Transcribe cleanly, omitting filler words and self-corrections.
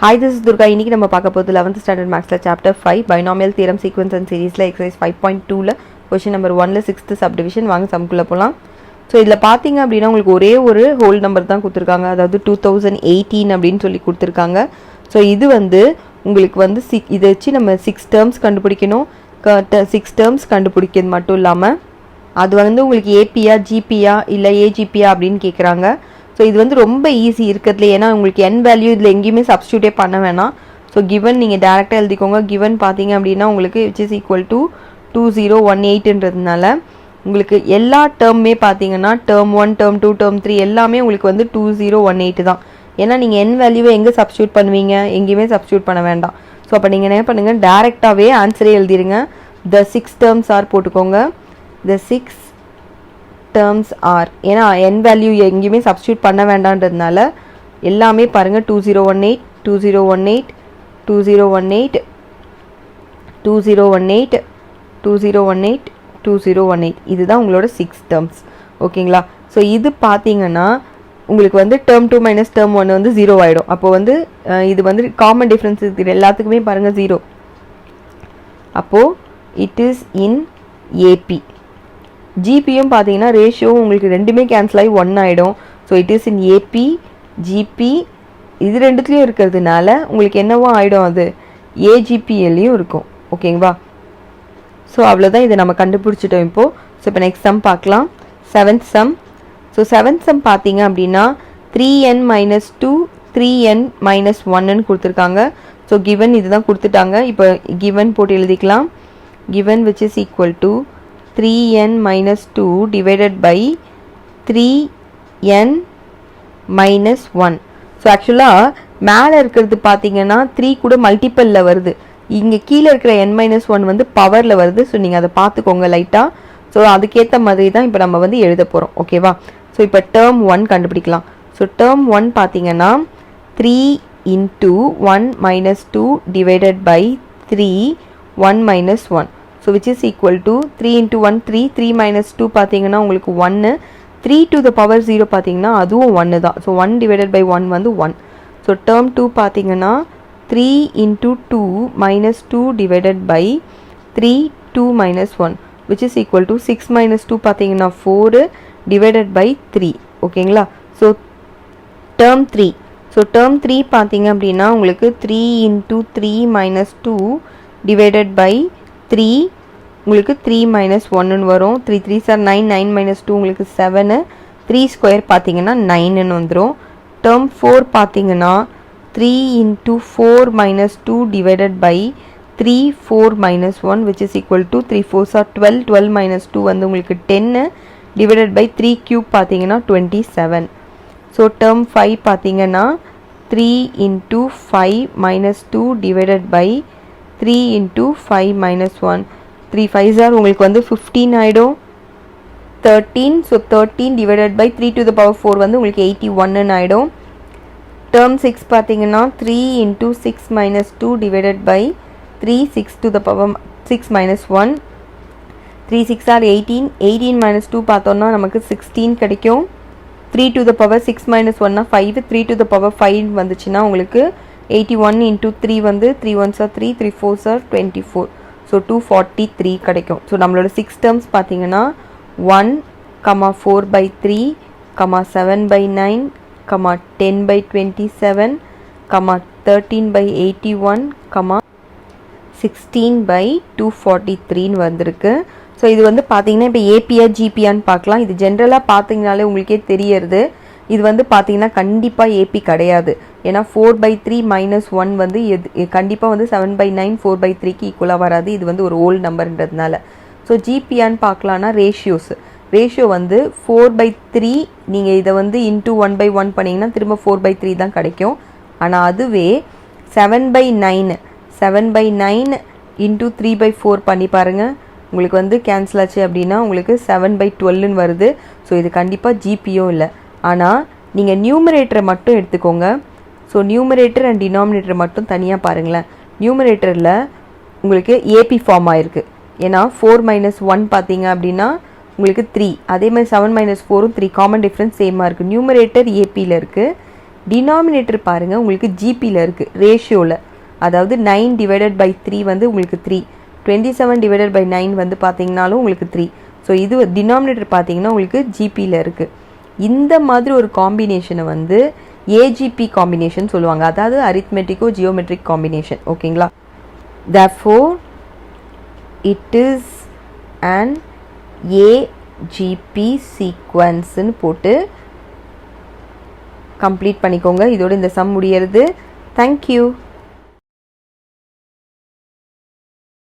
Hi, this is Durga. இன்னைக்கு நம்ம பார்க்க போறது 11th standard mathsல chapter 5 binomial theorem sequence and seriesல exercise 5.2ல question number 1ல 6th subdivision வாங்க சம்க்குள்ள போலாம். சோ இதுல பாத்தீங்க அப்படினா உங்களுக்கு ஒரே ஒரு ஹோல் நம்பர் தான் கொடுத்திருக்காங்க. அதாவது 2018 அப்படினு சொல்லி கொடுத்திருக்காங்க. சோ இது வந்து உங்களுக்கு வந்து இத வச்சு நம்ம 6 terms கண்டுபிடிக்கணும். 6 terms கண்டுபிடிக்கிறது மட்டும் இல்லாம அது வந்து உங்களுக்கு APயா GPயா இல்ல AGPயா அப்படினு கேக்குறாங்க. So இது வந்து ரொம்ப ஈஸி இருக்குதுல ஏனா உங்களுக்கு n வேல்யூ இதுல எங்கயுமே சப்ஸ்டிட்யூட் பண்ண வேணாம். So given நீங்க டைரக்டா எழுதிக்கோங்க. given பாத்தீங்க அப்படினா உங்களுக்கு which is equal to 2018 ன்றதுனால உங்களுக்கு எல்லா டேர்ம்மே பாத்தீங்கன்னா term 1 term 2 term 3 எல்லாமே உங்களுக்கு வந்து 2018 தான். ஏனா நீங்க n வேல்யூவை எங்க சப்ஸ்டிட்யூட் பண்ணுவீங்க? எங்கயுமே சப்ஸ்டிட்யூட் பண்ண வேண்டாம். சோ அப்ப நீங்க என்ன பண்ணுங்க டைரக்டாவே ஆன்சரே எழுதிருங்க. the 6 terms are போட்டுக்கோங்க. the 6 terms are ஏனா n வேல்யூ எங்கயுமே சப்ஸ்டிட்யூட் பண்ண வேண்டாம்ன்றதுனால எல்லாமே பாருங்க 2018 2018 2018 2018 2018 2018 இதுதான் உங்களோட 6 terms. ஓகேங்களா? சோ இது பாத்தீங்கன்னா உங்களுக்கு வந்து term 2 minus term 1 வந்து 0 ஆயிடும். அப்போ வந்து இது வந்து காமன் டிஃபரன்ஸ் இது எல்லாத்துக்குமே பாருங்க 0. அப்போ it is in AP. GPயும் பாத்தீங்கன்னா ரேஷியோ உங்களுக்கு ரெண்டுமே கேன்சல் ஆகி 1 ஆயிடும். So it is in AP GP இது ரெண்டுத்துலயும் இருக்கிறதுனால உங்களுக்கு என்னவோ ஆயிடும் அது AGPLயும் இருக்கும். ஓகேங்களா? சோ அவ்வளவுதான் இத நம்ம கண்டுபிடிச்சிட்டோம் இப்போ. சோ இப்போ நெக்ஸ்ட் சம் பார்க்கலாம். 7th sum. So 7th sum பாத்தீங்க அப்படினா 3n - 2 3n - 1 ன்னு கொடுத்திருக்காங்க. சோ given இதுதான் கொடுத்துட்டாங்க. இப்போ given போட்டு எழுதிக்கலாம். given which is equal to 3n minus 2 divided by 3n minus 1. So actually மேல இருக்கிறது பாத்தீங்கன்னா 3 கூட மல்டிபிள்ல வருது. இங்க கீழ இருக்கிற n minus 1 வந்து பவர்ல வருது. சோ நீங்க அத பாத்துக்கோங்க லைட்டா. சோ அதுக்கேத்த மாதிரி தான் இப்போ நம்ம வந்து எழுத போறோம். ஓகேவா? சோ இப்போ term 1 கண்டுபிடிக்கலாம். சோ term 1 பாத்தீங்கன்னா 3 into 1 minus 2 divided by 3 1 minus 1. So which is equal to 3 into 1 3 3 minus 2 பாத்தீங்கன்னா உங்களுக்கு 1 3 to the power 0 பாத்தீங்கன்னா அதுவும் 1 தான். So 1 divided by 1 வந்து 1. So term 2 பாத்தீங்கன்னா 3 into 2 minus 2 divided by 3 2 minus 1 which is equal to 6 minus 2 பாத்தீங்கன்னா 4 divided by 3. ஓகேங்களா? So term 3. So term 3 பாத்தீங்க அப்படின்னா உங்களுக்கு 3 into 3 minus 2 divided by 3 உங்களுக்கு 3 minus 1 ன்னு வரும். 3 3s are 9 9 minus 2 உங்களுக்கு 7 3 ஸ்கொயர் பாத்தீங்கன்னா 9 ன்னு வந்துரும். term 4 பாத்தீங்கன்னா 3 into 4 minus 2 divided by 3 4 minus 1 which is equal to 3 4s are 12 12 minus 2 வந்து உங்களுக்கு 10 divided by 3 cube பாத்தீங்கன்னா 27. so term 5 பாத்தீங்கன்னா 3 into 5 minus 2 divided by 3 into 5 minus 1 3 5s are உங்களுக்கு வந்து 15 ஆயிடும். 13 so 13 divided by 3 to the power 4 வந்து உங்களுக்கு 81 ன்னு ஆயிடும். term 6 பாத்தீங்கன்னா 3 into 6 minus 2 divided by 3 6 to the power 6 minus 1 3 6 are 18 18 minus 2 பார்த்தோம்னா நமக்கு 16 கிடைக்கும். 3 to the power 6 minus 1 னா 5 3 to the power 5 வந்துச்சுன்னா உங்களுக்கு 81 into 3 வந்து 3 1s are 3 3 4s are 24. so 243 கிடைக்கும். so நம்மளோட 6 terms பாத்தீங்கன்னா 1, 4 by 3, 7 by 9, 10 by 27, 13 by 81, 16 by 243 ன்னு வந்திருக்கு. ஸோ இது வந்து பார்த்தீங்கன்னா இப்போ ஏபியா ஜிபியான்னு பார்க்கலாம். இது ஜென்ரலாக பார்த்தீங்கனாலே உங்களுக்கே தெரியறது. இது வந்து பார்த்தீங்கன்னா கண்டிப்பாக ஏபி கிடையாது. ஏன்னா 4/3 - 1 வந்து கண்டிப்பாக வந்து 7/9 4/3க்கு ஈக்குவலாக வராது. இது வந்து ஒரு ஓல்டு நம்பர்ன்றதுனால. ஸோ ஜிபியான்னு பார்க்கலான்னா ரேஷியோ வந்து 4/3 நீங்கள் இதை வந்து இன்டூ 1/1 பண்ணிங்கன்னா திரும்ப 4/3 தான் கிடைக்கும். ஆனால் அதுவே 7/9 இன்டூ 3/4 பண்ணி பாருங்கள். உங்களுக்கு வந்து கேன்சல் ஆச்சு அப்படின்னா உங்களுக்கு 7/12ன்னு வருது. ஸோ இது கண்டிப்பாக ஜிபியும் இல்லை. ஆனால் நீங்கள் நியூமரேட்டரை மட்டும் எடுத்துக்கோங்க. ஸோ நியூமரேட்டர் அண்ட் டினாமினேட்டர் மட்டும் தனியாக பாருங்களேன். நியூமரேட்டரில் உங்களுக்கு ஏபி ஃபார்ம் ஆயிருக்கு. ஏன்னா 4 minus 1 பார்த்தீங்க அப்படின்னா உங்களுக்கு 3. அதே மாதிரி 7 minus 4ம் 3 காமன் டிஃப்ரென்ஸ் சேமாக இருக்குது. நியூமரேட்டர் ஏபியில் இருக்குது. டினாமினேட்டர் பாருங்கள் உங்களுக்கு ஜிபியில் இருக்குது ரேஷியோவில். அதாவது 9/3 வந்து உங்களுக்கு 3, 27/9 வந்து பார்த்தீங்கன்னாலும் உங்களுக்கு 3. ஸோ இது டினாமினேட்டர் பார்த்தீங்கன்னா உங்களுக்கு ஜிபியில் இருக்குது. இந்த மாதிரி ஒரு காம்பினேஷனை வந்து ஏஜிபி காம்பினேஷன் சொல்லுவாங்க, அதாவது அரித்மெட்டிக்கோ ஜியோமெட்ரிக் காம்பினேஷன். ஓகேங்களா? therefore it is an AGP சீக்வன்ஸ்ன்னு போட்டு கம்ப்ளீட் பண்ணிக்கோங்க. இதோட இந்த சம் முடியறது. தேங்க்யூ.